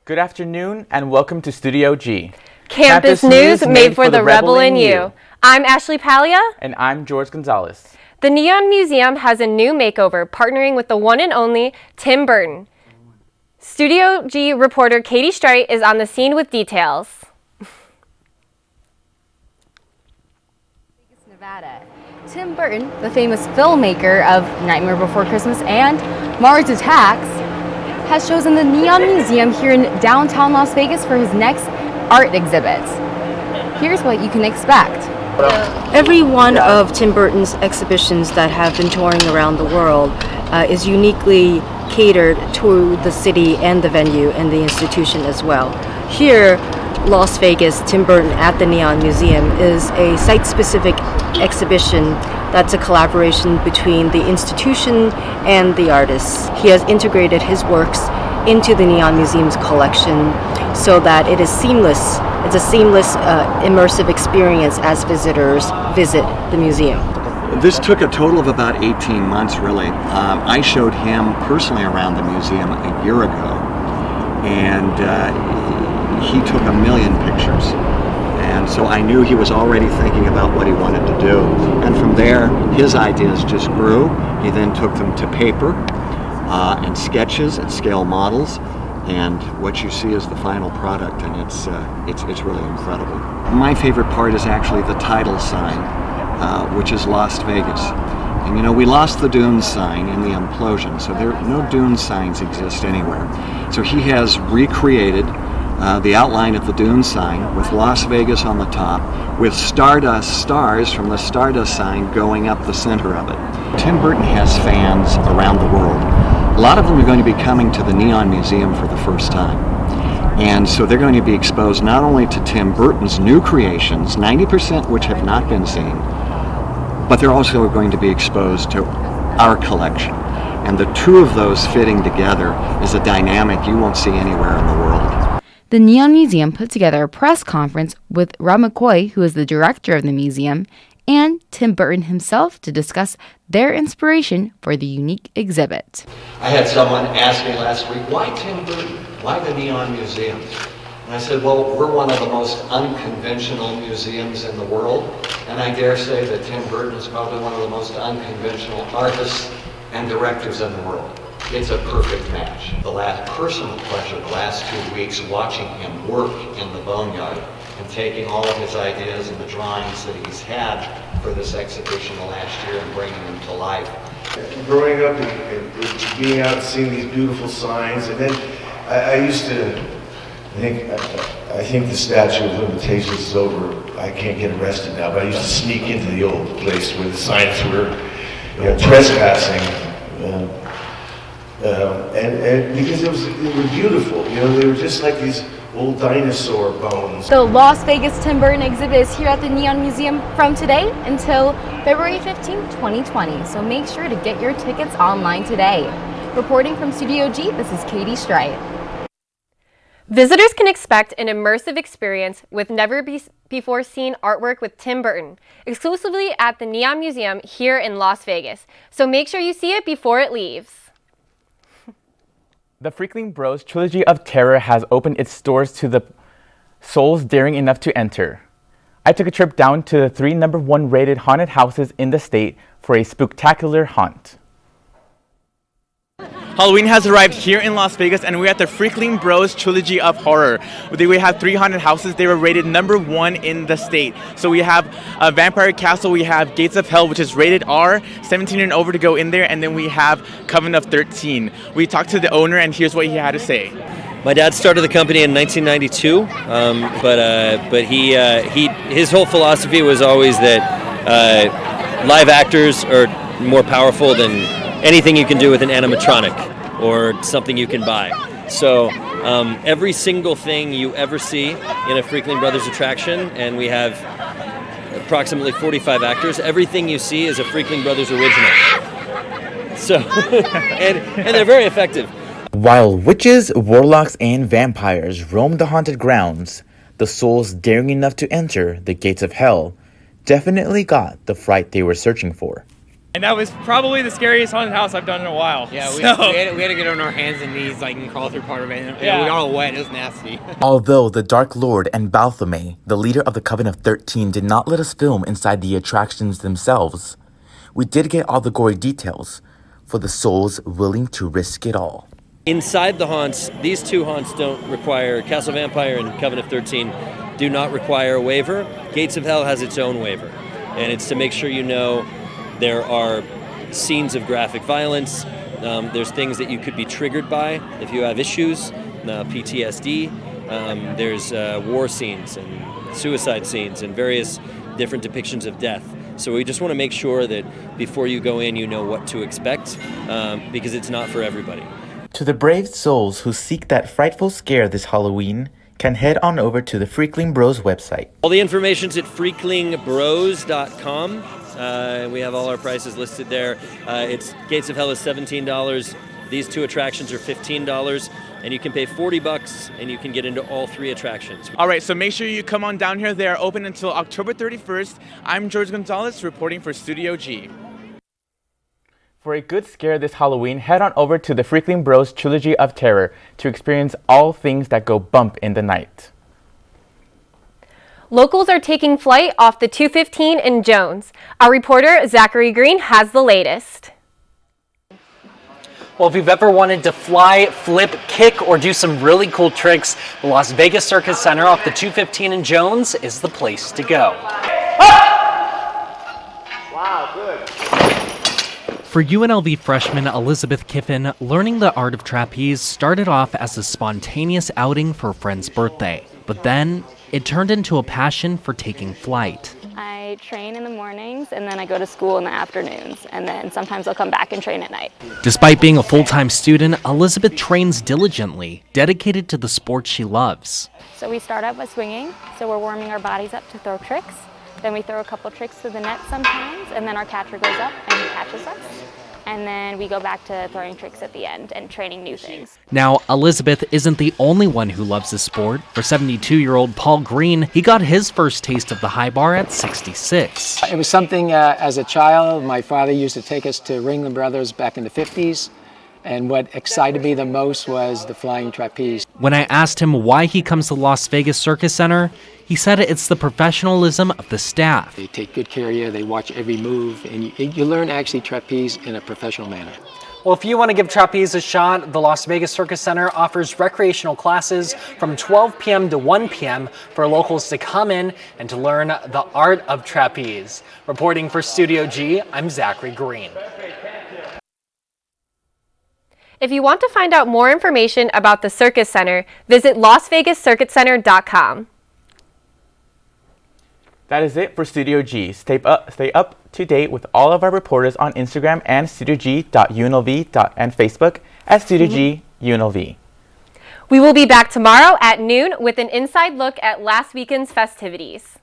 Good afternoon and welcome to Studio G. Campus news made for the rebel in you. I'm Ashley Palia. And I'm George Gonzalez. The Neon Museum has a new makeover, partnering with the one and only Tim Burton. Studio G reporter Katie Streit is on the scene with details. Nevada. Tim Burton, the famous filmmaker of Nightmare Before Christmas and Mars Attacks, has chosen the Neon Museum here in downtown Las Vegas for his next art exhibit. Here's what you can expect. Every one of Tim Burton's exhibitions that have been touring around the world is uniquely catered to the city and the venue and the institution as well. Here, Las Vegas, Tim Burton at the Neon Museum is a site-specific exhibition that's a collaboration between the institution and the artists. He has integrated his works into the Neon Museum's collection so that it is seamless. It's a seamless, immersive experience as visitors visit the museum. This took a total of about 18 months, really. I showed him personally around the museum a year ago, and he took 1 million pictures. And so I knew he was already thinking about what he wanted to do. And from there, his ideas just grew. He then took them to paper and sketches and scale models. And what you see is the final product, and it's really incredible. My favorite part is actually the title sign, which is Las Vegas. And you know, we lost the Dunes sign in the implosion, so no Dunes signs exist anywhere. So he has recreated the outline of the Dune sign with Las Vegas on the top, with Stardust stars from the Stardust sign going up the center of it. Tim Burton has fans around the world. A lot of them are going to be coming to the Neon Museum for the first time. And so they're going to be exposed not only to Tim Burton's new creations, 90% which have not been seen, but they're also going to be exposed to our collection. And the two of those fitting together is a dynamic you won't see anywhere in the world. The Neon Museum put together a press conference with Rob McCoy, who is the director of the museum, and Tim Burton himself to discuss their inspiration for the unique exhibit. I had someone ask me last week, why Tim Burton? Why the Neon Museum? And I said, well, we're one of the most unconventional museums in the world, and I dare say that Tim Burton is probably one of the most unconventional artists and directors in the world. It's a perfect match. The last personal pleasure, the last 2 weeks, watching him work in the Boneyard and taking all of his ideas and the drawings that he's had for this exhibition the last year and bringing them to life. Growing up and being out and seeing these beautiful signs, and then I used to I think the statute of limitations is over. I can't get arrested now, but I used to sneak into the old place where the signs were, trespassing. And because they were beautiful, they were just like these old dinosaur bones. The Las Vegas Tim Burton exhibit is here at the Neon Museum from today until February 15, 2020. So make sure to get your tickets online today. Reporting from Studio G, this is Katie Streit. Visitors can expect an immersive experience with never-before-seen artwork with Tim Burton, exclusively at the Neon Museum here in Las Vegas. So make sure you see it before it leaves. The Freakling Bros Trilogy of Terror has opened its doors to the souls daring enough to enter. I took a trip down to the 3 #1 rated haunted houses in the state for a spooktacular haunt. Halloween has arrived here in Las Vegas, and we're at the Freakling Bros Trilogy of Horror. We have 3 haunted houses. They were rated #1 in the state. So we have Vampire Castle, we have Gates of Hell, which is rated R, 17 and over to go in there, and then we have Coven of 13. We talked to the owner, and here's what he had to say. My dad started the company in 1992, but his whole philosophy was always that live actors are more powerful than anything you can do with an animatronic or something you can buy. So every single thing you ever see in a Freakling Brothers attraction, and we have approximately 45 actors, everything you see is a Freakling Brothers original. So, and they're very effective. While witches, warlocks, and vampires roam the haunted grounds, the souls daring enough to enter the gates of hell definitely got the fright they were searching for. And that was probably the scariest haunted house I've done in a while. Yeah, we So- had to get on our hands and knees and crawl through part of it. And Yeah. we got all wet. It was nasty. Although the Dark Lord and Baphomet, the leader of the Coven of 13, did not let us film inside the attractions themselves, we did get all the gory details for the souls willing to risk it all. Inside the haunts, these two haunts don't require, Castle Vampire and Coven of 13 do not require a waiver. Gates of Hell has its own waiver. And it's to make sure you know there are scenes of graphic violence. There's things that you could be triggered by if you have issues, PTSD. There's war scenes and suicide scenes and various different depictions of death. So we just want to make sure that before you go in, you know what to expect, because it's not for everybody. To the brave souls who seek that frightful scare this Halloween, can head on over to the Freakling Bros website. All the information's at freaklingbros.com. We have all our prices listed there. It's Gates of Hell is $17. These two attractions are $15, and you can pay $40 and you can get into all three attractions. All right, so make sure you come on down here. They are open until October 31st. I'm George Gonzalez reporting for Studio G. For a good scare this Halloween, head on over to the Freakling Bros Trilogy of Terror to experience all things that go bump in the night. Locals are taking flight off the 215 in Jones. Our reporter, Zachary Green, has the latest. Well, if you've ever wanted to fly, flip, kick, or do some really cool tricks, the Las Vegas Circus Center off the 215 in Jones is the place to go. Wow, good. For UNLV freshman Elizabeth Kiffin, learning the art of trapeze started off as a spontaneous outing for a friend's birthday, but then it turned into a passion for taking flight. I train in the mornings and then I go to school in the afternoons, and then sometimes I'll come back and train at night. Despite being a full-time student, Elizabeth trains diligently, dedicated to the sport she loves. So we start out by swinging, so we're warming our bodies up to throw tricks. Then we throw a couple tricks to the net sometimes, and then our catcher goes up and catches us. And then we go back to throwing tricks at the end and training new things. Now, Elizabeth isn't the only one who loves the sport. For 72-year-old Paul Green, he got his first taste of the high bar at 66. It was something as a child, my father used to take us to Ringling Brothers back in the 50s. And what excited me the most was the flying trapeze. When I asked him why he comes to Las Vegas Circus Center, he said it's the professionalism of the staff. They take good care of you, they watch every move, and you learn actually trapeze in a professional manner. Well, if you want to give trapeze a shot, the Las Vegas Circus Center offers recreational classes from 12 p.m. to 1 p.m. for locals to come in and to learn the art of trapeze. Reporting for Studio G, I'm Zachary Green. If you want to find out more information about the Circus Center, visit LasVegasCircuitCenter.com. That is it for Studio G. Stay up to date with all of our reporters on Instagram and studiog.unlv and Facebook at Studio G UNLV. We will be back tomorrow at noon with an inside look at last weekend's festivities.